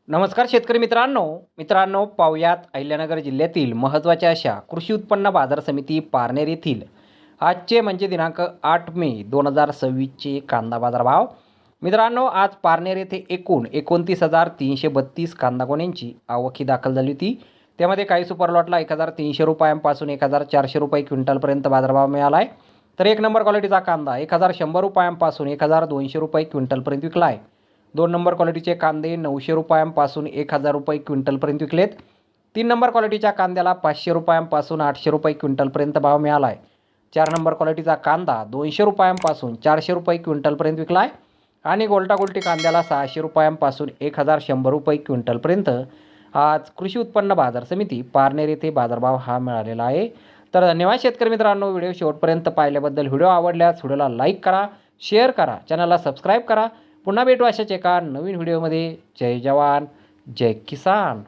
नमस्कार शेतकरी मित्रांनो पाहुयात अहिल्यानगर जिल्ह्यातील महत्त्वाच्या अशा कृषी उत्पन्न बाजार समिती पारनेर येथील आजचे म्हणजे दिनांक 8 मे 2026चे कांदा बाजार भाव। मित्रांनो, आज पारनेर येथे एकूण 29,332 कांदा गोण्यांची आवक दाखल झाली होती। त्यामध्ये काही सुपर लॉटला 1,300 रुपयांपासून 1,400 रुपये क्विंटलपर्यंत बाजारभाव मिळाला आहे, तर एक नंबर क्वालिटीचा कांदा 1,100 रुपयांपासून 1,200 रुपये क्विंटलपर्यंत विकला आहे। 2 नंबर क्वालिटीचे कांदे 900 रुपयांपासून 1,000 रुपये क्विंटलपर्यंत विकलेत। 3 नंबर क्वालिटीच्या कांद्याला 500 रुपयांपासून 800 रुपये क्विंटलपर्यंत भाव मिळाला आहे। 4 नंबर क्वालिटीचा कांदा 200 रुपयांपासून 400 रुपये क्विंटलपर्यंत विकला आहे आणि गोल्टा कांद्याला 600 रुपयांपासून 1,100 रुपये क्विंटलपर्यंत आज कृषी उत्पन्न बाजार समिती पारनेर येथे बाजारभाव हा मिळालेला आहे। तर धन्यवाद शेतकरी मित्रांनो, व्हिडिओ शेवटपर्यंत पाहिल्याबद्दल। व्हिडिओ आवडल्यास व्हिडिओला लाईक करा, शेअर करा, चॅनलला सबस्क्राईब करा। पुन्हा भेटू अशाच एका नवीन व्हिडिओमध्ये। जय जवान जय किसान।